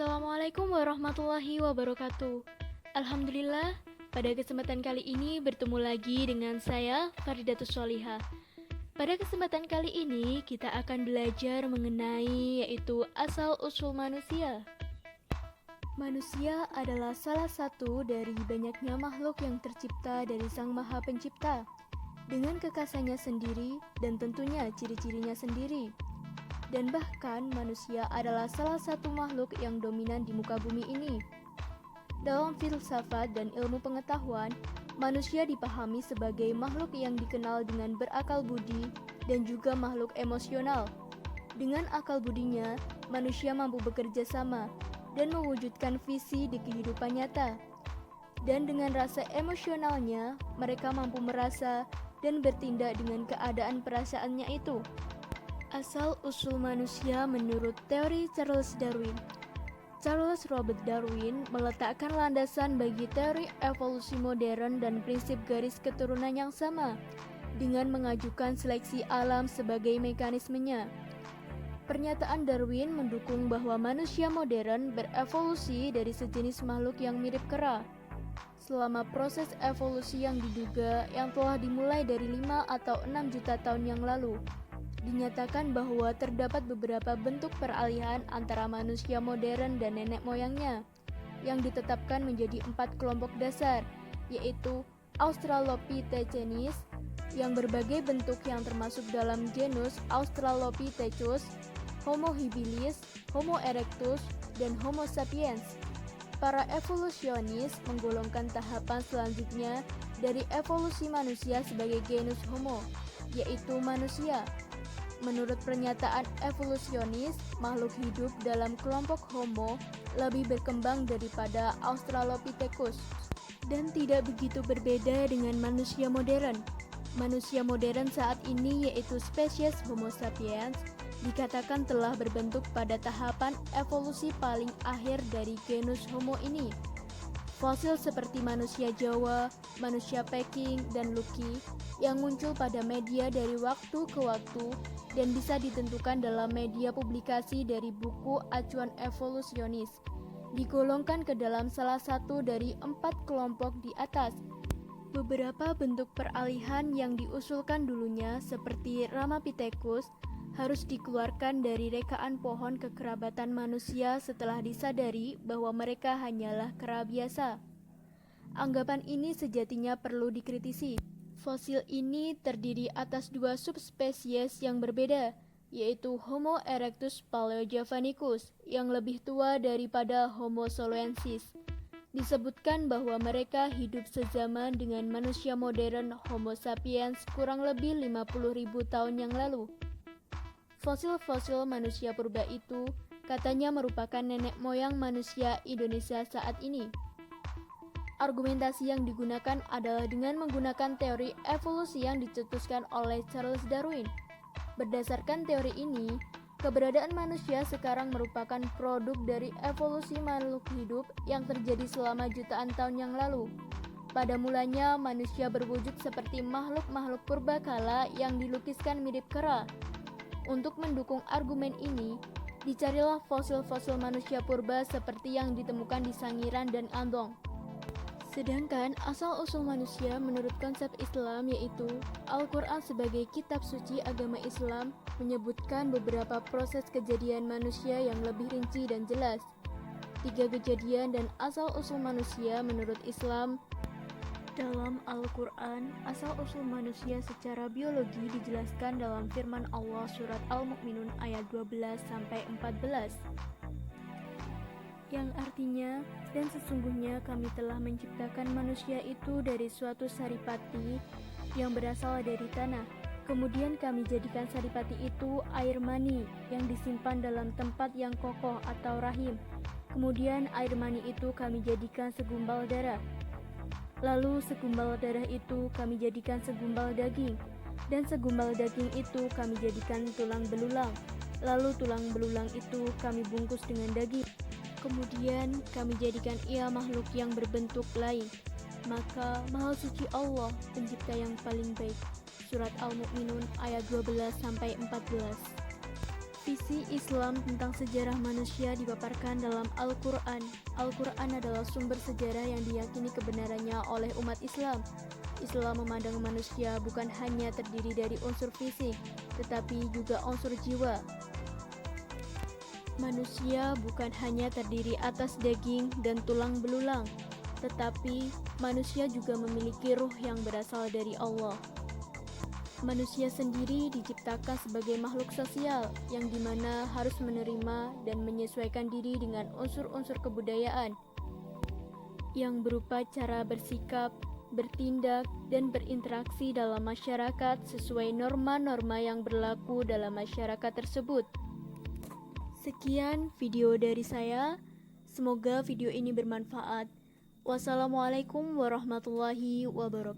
Assalamualaikum warahmatullahi wabarakatuh. Alhamdulillah, pada kesempatan kali ini bertemu lagi dengan saya, Faridatus Sholihah. Pada kesempatan kali ini, kita akan belajar mengenai yaitu asal-usul manusia. Manusia adalah salah satu dari banyaknya makhluk yang tercipta dari Sang Maha Pencipta, dengan kekhasannya sendiri dan tentunya ciri-cirinya sendiri. Dan bahkan manusia adalah salah satu makhluk yang dominan di muka bumi ini. Dalam filsafat dan ilmu pengetahuan, manusia dipahami sebagai makhluk yang dikenal dengan berakal budi dan juga makhluk emosional. Dengan akal budinya, manusia mampu bekerja sama dan mewujudkan visi di kehidupan nyata. Dan dengan rasa emosionalnya, mereka mampu merasa dan bertindak dengan keadaan perasaannya itu. Asal-usul manusia menurut teori Charles Darwin. Charles Robert Darwin meletakkan landasan bagi teori evolusi modern dan prinsip garis keturunan yang sama, dengan mengajukan seleksi alam sebagai mekanismenya. Pernyataan Darwin mendukung bahwa manusia modern berevolusi dari sejenis makhluk yang mirip kera. Selama proses evolusi yang diduga yang telah dimulai dari 5 atau 6 juta tahun yang lalu, dinyatakan bahwa terdapat beberapa bentuk peralihan antara manusia modern dan nenek moyangnya, yang ditetapkan menjadi 4 kelompok dasar, yaitu Australopithecines, yang berbagai bentuk yang termasuk dalam genus Australopithecus, Homo habilis, Homo erectus, dan Homo sapiens. Para evolusionis menggolongkan tahapan selanjutnya dari evolusi manusia sebagai genus Homo, yaitu manusia. Menurut pernyataan evolusionis, makhluk hidup dalam kelompok Homo lebih berkembang daripada Australopithecus dan tidak begitu berbeda dengan manusia modern. Manusia modern saat ini yaitu spesies Homo sapiens dikatakan telah berbentuk pada tahapan evolusi paling akhir dari genus Homo ini. Fosil seperti manusia Jawa, manusia Peking, dan Luki yang muncul pada media dari waktu ke waktu dan bisa ditentukan dalam media publikasi dari buku acuan evolusionis, digolongkan ke dalam salah satu dari 4 kelompok di atas. Beberapa bentuk peralihan yang diusulkan dulunya seperti Ramapithecus harus dikeluarkan dari rekaan pohon kekerabatan manusia setelah disadari bahwa mereka hanyalah kera biasa. Anggapan ini sejatinya perlu dikritisi. Fosil ini terdiri atas 2 subspesies yang berbeda, yaitu Homo erectus paleojavanicus yang lebih tua daripada Homo soloensis. Disebutkan bahwa mereka hidup sezaman dengan manusia modern Homo sapiens kurang lebih 50.000 tahun yang lalu. Fosil-fosil manusia purba itu katanya merupakan nenek moyang manusia Indonesia saat ini. Argumentasi yang digunakan adalah dengan menggunakan teori evolusi yang dicetuskan oleh Charles Darwin. Berdasarkan teori ini, keberadaan manusia sekarang merupakan produk dari evolusi makhluk hidup yang terjadi selama jutaan tahun yang lalu. Pada mulanya, manusia berwujud seperti makhluk-makhluk purba kala yang dilukiskan mirip kera. Untuk mendukung argumen ini, dicarilah fosil-fosil manusia purba seperti yang ditemukan di Sangiran dan Andong. Sedangkan asal-usul manusia menurut konsep Islam yaitu Al-Quran sebagai kitab suci agama Islam menyebutkan beberapa proses kejadian manusia yang lebih rinci dan jelas. 3 kejadian dan asal-usul manusia menurut Islam. Dalam Al-Quran, asal-usul manusia secara biologi dijelaskan dalam firman Allah surat Al-Mu'minun ayat 12-14, yang artinya, dan sesungguhnya kami telah menciptakan manusia itu dari suatu saripati yang berasal dari tanah. Kemudian kami jadikan saripati itu air mani yang disimpan dalam tempat yang kokoh atau rahim. Kemudian air mani itu kami jadikan segumpal darah. Lalu segumpal darah itu kami jadikan segumpal daging, dan segumpal daging itu kami jadikan tulang belulang. Lalu tulang belulang itu kami bungkus dengan daging. Kemudian kami jadikan ia makhluk yang berbentuk lain. Maka Maha Suci Allah, Pencipta yang paling baik. Surat Al-Mu'minun ayat 12-14. Visi Islam tentang sejarah manusia dipaparkan dalam Al-Quran. Al-Quran adalah sumber sejarah yang diyakini kebenarannya oleh umat Islam. Islam memandang manusia bukan hanya terdiri dari unsur fisik, tetapi juga unsur jiwa. Manusia bukan hanya terdiri atas daging dan tulang belulang, tetapi manusia juga memiliki ruh yang berasal dari Allah. Manusia sendiri diciptakan sebagai makhluk sosial yang dimana harus menerima dan menyesuaikan diri dengan unsur-unsur kebudayaan yang berupa cara bersikap, bertindak, dan berinteraksi dalam masyarakat sesuai norma-norma yang berlaku dalam masyarakat tersebut. Sekian video dari saya, semoga video ini bermanfaat. Wassalamualaikum warahmatullahi wabarakatuh.